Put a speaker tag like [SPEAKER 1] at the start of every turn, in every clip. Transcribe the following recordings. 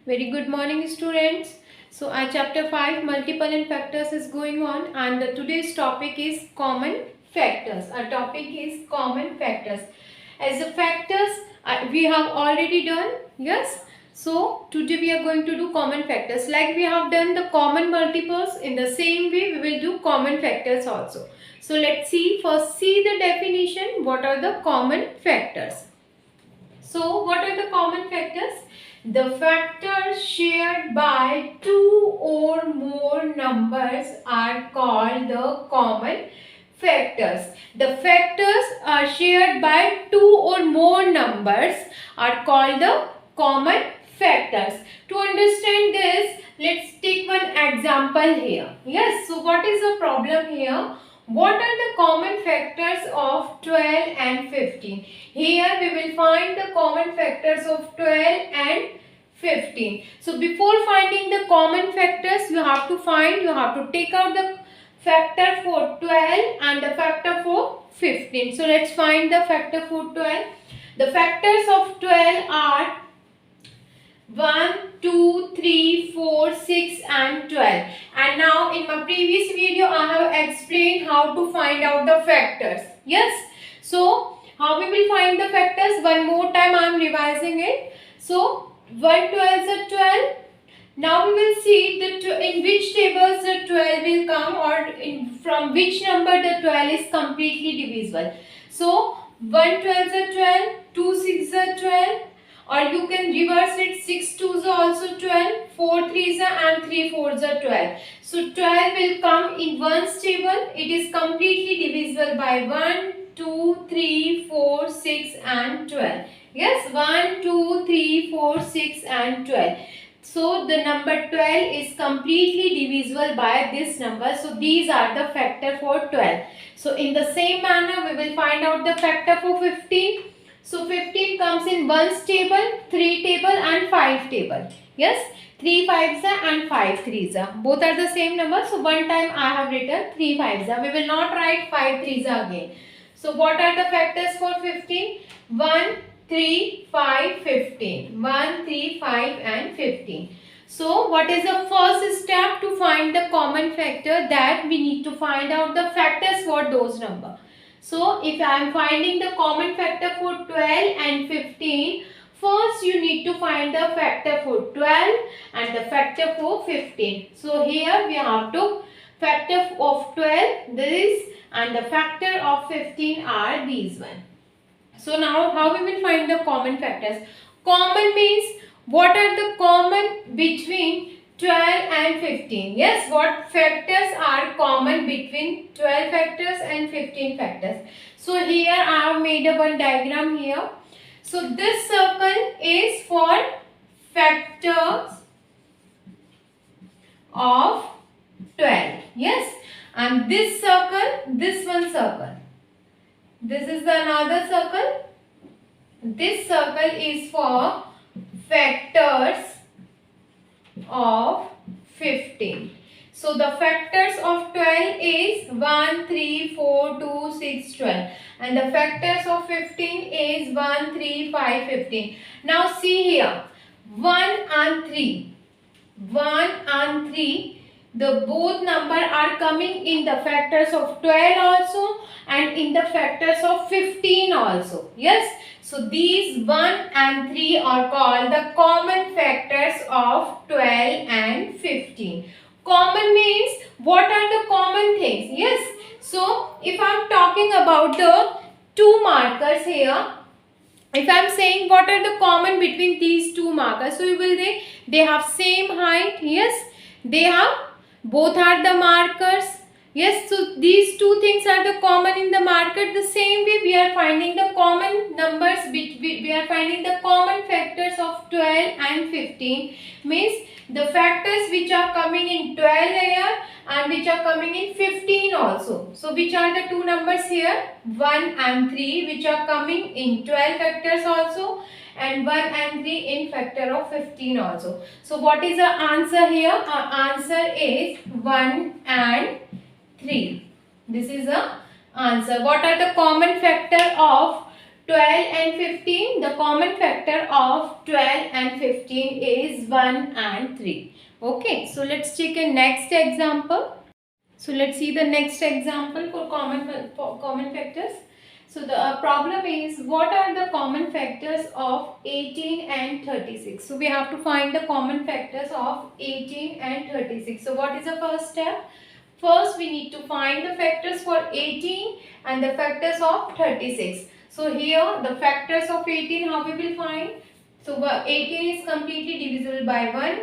[SPEAKER 1] Very good morning, students. So, our chapter 5 multiple and factors is going on, and today's topic is common factors. Our topic is common factors. As the factors we have already done, yes. So, today we are going to do common factors. Like we have done the common multiples, in the same way we will do common factors also. So, let's see. First, see the definition. What are the common factors? So, what are the common factors? The factors shared by two or more numbers are called the common factors. The factors are shared by two or more numbers are called the common factors. To understand this, let's take one example here. Yes, so what is the problem here? What are the common factors of 12 and 15? Here we will find the common factors of 12 and 15. So before finding the common factors, you have to take out the factor for 12 and the factor for 15. So let's find the factor for 12. The factors of 12 are 1, 2, 3, 4, 6 and 12. And now in my previous video I have explained how to find out the factors. Yes. So how we will find the factors? One more time I am revising it. So 1 12 is 12. Now we will see in which tables the 12 will come, or from which number the 12 is completely divisible. So 1 12 is 12, 2 6 is 12. Or you can reverse it, 6 2s are also 12, 4 3s are and 3 4s are 12. So 12 will come in one's table. It is completely divisible by 1, 2, 3, 4, 6 and 12. Yes, 1, 2, 3, 4, 6 and 12. So the number 12 is completely divisible by this number. So these are the factor for 12. So in the same manner we will find out the factor for 15. So 15 comes in one's table, 3 table and 5 table. Yes, 3 5s and 5 3s. Both are the same number. So one time I have written 3 5s. We will not write 5 3s again. So what are the factors for 15? 1, 3, 5, 15. 1, 3, 5 and 15. So what is the first step to find the common factor? That we need to find out the factors for those numbers. So if I am finding the common factor for 12 and 15, first you need to find the factor for 12 and the factor for 15. So here we have to factor of 12 this and the factor of 15 are these one. So now how we will find the common factors? Common means what are the common between 12 and 15. Yes, what factors are common between 12 factors and 15 factors. So here I have made a one diagram here. So this circle is for factors of 12. Yes, and this circle, this one circle. This is another circle. This circle is for factors of 15. So the factors of 12 is 1, 3, 4, 2, 6, 12. And the factors of 15 is 1, 3, 5, 15. Now see here, 1 and 3. 1 and 3. The both number are coming in the factors of 12 also and in the factors of 15 also. Yes. So these 1 and 3 are called the common factors of 12 and 15. Common means what are the common things? Yes. So if I am talking about the two markers here, if I am saying what are the common between these two markers, so you will say they have same height. Yes. They have, both are the markers. Yes, so these two things are the common in the marker. The same way we are finding the common numbers, we are finding the common factors of 12 and 15. Means the factors which are coming in 12 here and which are coming in 15 also. So which are the two numbers here? 1 and 3 which are coming in 12 factors also, and 1 and 3 in factor of 15 also. So what is the answer here? Our answer is 1 and 3. This is the answer. What are the common factor of 12 and 15, the common factor of 12 and 15 is 1 and 3. Okay, so let's take a next example. So let's see the next example for common factors. So the problem is, what are the common factors of 18 and 36? So we have to find the common factors of 18 and 36. So what is the first step? First we need to find the factors for 18 and the factors of 36. So here the factors of 18, how we will find? So 18 is completely divisible by 1.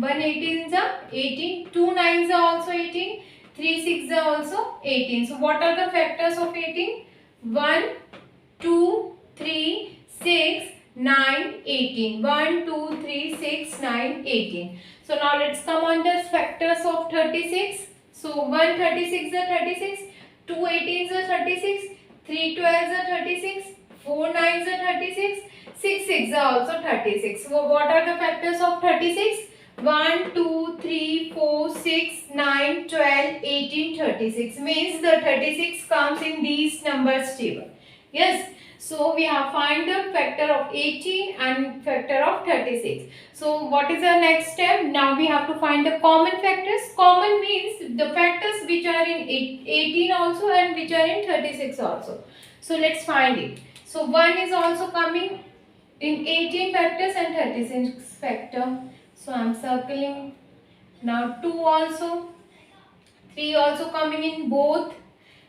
[SPEAKER 1] 1 18s are 18. 2 9s are also 18. 3 6 are also 18. So what are the factors of 18? 1, 2, 3, 6, 9, 18. 1, 2, 3, 6, 9, 18. So now let's come on the factors of 36. So 1 36 are 36, 2 18s are 36, 3 12s are 36, 4 9s are 36, 6 6 are also 36. So what are the factors of 36? 1, 2, 3, 4, 6, 9, 12, 18, 36. Means the 36 comes in these numbers table. Yes. So we have find the factor of 18 and factor of 36. So what is our next step? Now we have to find the common factors. Common means the factors which are in 18 also and which are in 36 also. So let's find it. So 1 is also coming in 18 factors and 36 factor. So I am circling. Now 2 also, 3 also coming in both.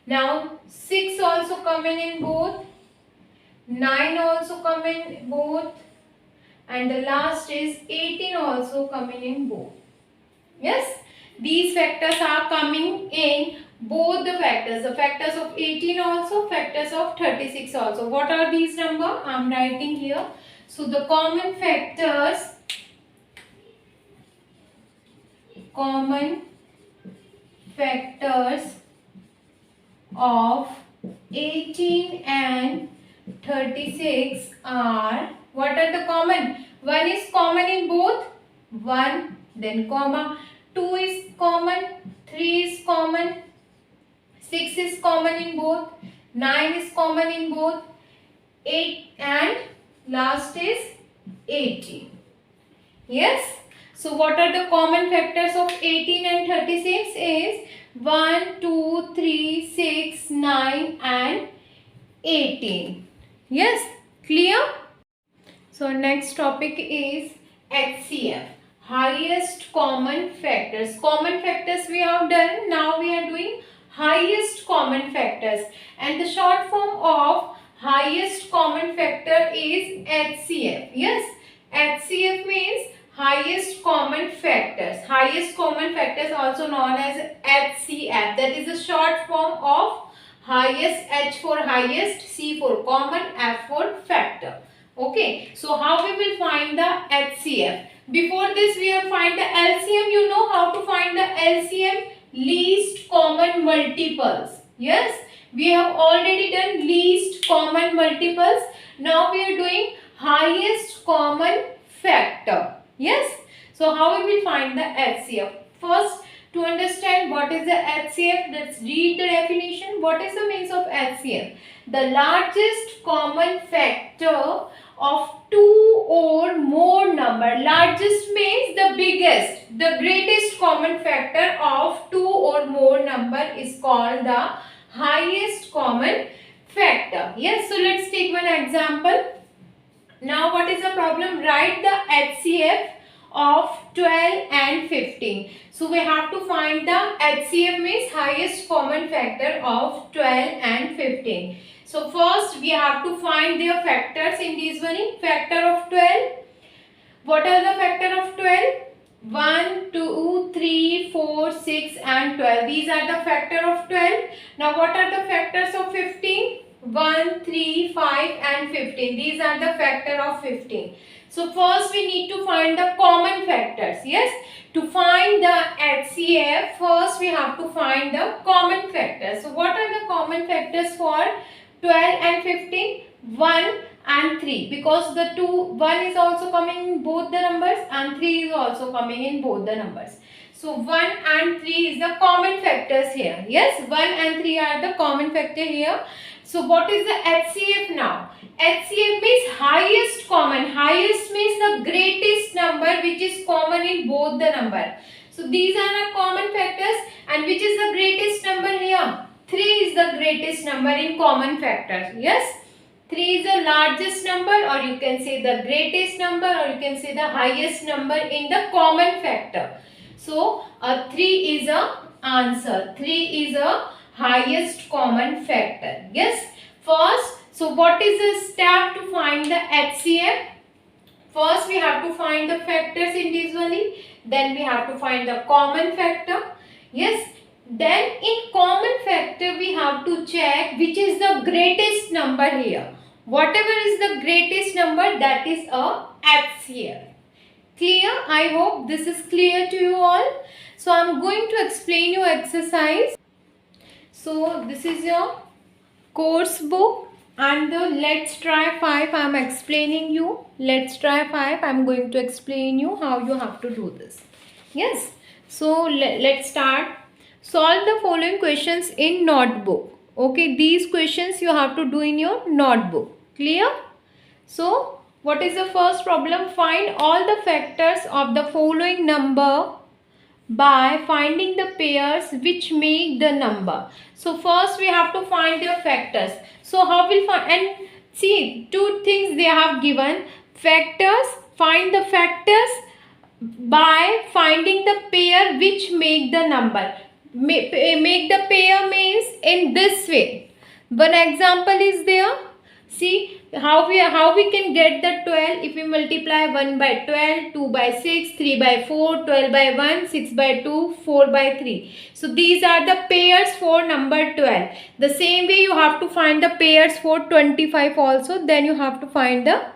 [SPEAKER 1] Now 6 also coming in both. 9 also coming in both. And the last is 18 also coming in both. Yes, these factors are coming in both the factors. The factors of 18 also, factors of 36 also. What are these numbers? I am writing here. So the common factors of 18 and 36 are, what are the common? 1 is common in both, 1, then comma, 2 is common, 3 is common, 6 is common in both, 9 is common in both, 8 and last is 18. Yes. So what are the common factors of 18 and 36 is 1, 2, 3, 6, 9 and 18. Yes, clear? So next topic is HCF, highest common factors. Common factors we have done, now we are doing highest common factors, and the short form of highest common factor is HCF. Yes, HCF means highest common factors. Highest common factors also known as HCF. That is a short form of highest, H for highest, C for common, F for factor. Okay. So how we will find the HCF? Before this we have find the LCM. You know how to find the LCM? Least common multiples. Yes. We have already done least common multiples. Now we are doing highest common factor. Yes. So how we will find the HCF? First, to understand what is the HCF, let's read the definition. What is the means of HCF? The largest common factor of two or more number. Largest means the biggest. The greatest common factor of two or more number is called the highest common factor. Yes. So let's take one example. Now what is the problem? Write the HCF of 12 and 15. So we have to find the HCF means highest common factor of 12 and 15. So first we have to find their factors in this one. Factor of 12. What are the factor of 12? 1, 2, 3, 4, 6 and 12. These are the factor of 12. Now what are the factors of 15? 1, 3, 5 and 15. These are the factor of 15. So first we need to find the common factors. Yes. To find the HCF, first we have to find the common factors. So what are the common factors for 12 and 15? 1 and 3. Because the 1 is also coming in both the numbers and 3 is also coming in both the numbers. So 1 and 3 is the common factors here. Yes, 1 and 3 are the common factor here. So what is the HCF now? HCF means highest common. Highest means the greatest number which is common in both the number. So these are the common factors, and which is the greatest number here? 3 is the greatest number in common factors. Yes, 3 is the largest number, or you can say the greatest number, or you can say the highest number in the common factor. So 3 is a answer. 3 is a highest common factor. Yes. First, so what is the step to find the HCF? First, we have to find the factors individually. Then we have to find the common factor. Yes. Then in common factor, we have to check which is the greatest number here. Whatever is the greatest number, that is a HCF. Clear? I hope this is clear to you all. So I am going to explain you exercise. So this is your course book, and the Let's Try 5 I am explaining you. Let's Try 5 I am going to explain you how you have to do this. Yes. So let's start. Solve the following questions in notebook. Okay, these questions you have to do in your notebook. Clear? So what is the first problem? Find all the factors of the following number by finding the pairs which make the number. So first we have to find the factors. So how will find? And see, two things they have given. Factors, find the factors by finding the pair which make the number. Make the pair means in this way. One example is there. See how we can get the 12 if we multiply 1 by 12, 2 by 6, 3 by 4, 12 by 1, 6 by 2, 4 by 3. So these are the pairs for number 12. The same way you have to find the pairs for 25 also. Then you have to find the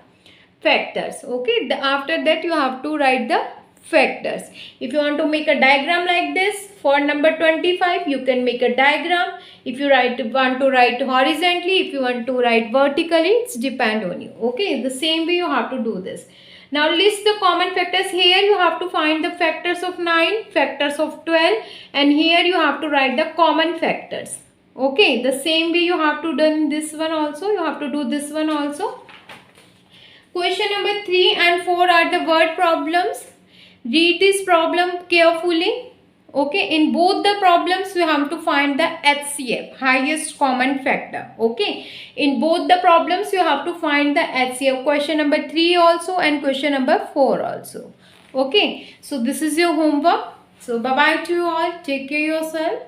[SPEAKER 1] factors. Okay. After that you have to write the factors. If you want to make a diagram like this for number 25, you can make a diagram. If you want to write horizontally, if you want to write vertically, it's depend on you. Okay, the same way you have to do this. Now list the common factors. Here you have to find the factors of 9, factors of 12, and here you have to write the common factors. Okay, the same way you have to do this one also. You have to do this one also. Question number 3 and 4 are the word problems. Read this problem carefully. Okay, in both the problems we have to find the HCF, highest common factor. Okay, in both the problems you have to find the HCF. Question number 3 also and question number 4 also. Okay, so this is your homework. So bye bye to you all. Take care of yourself.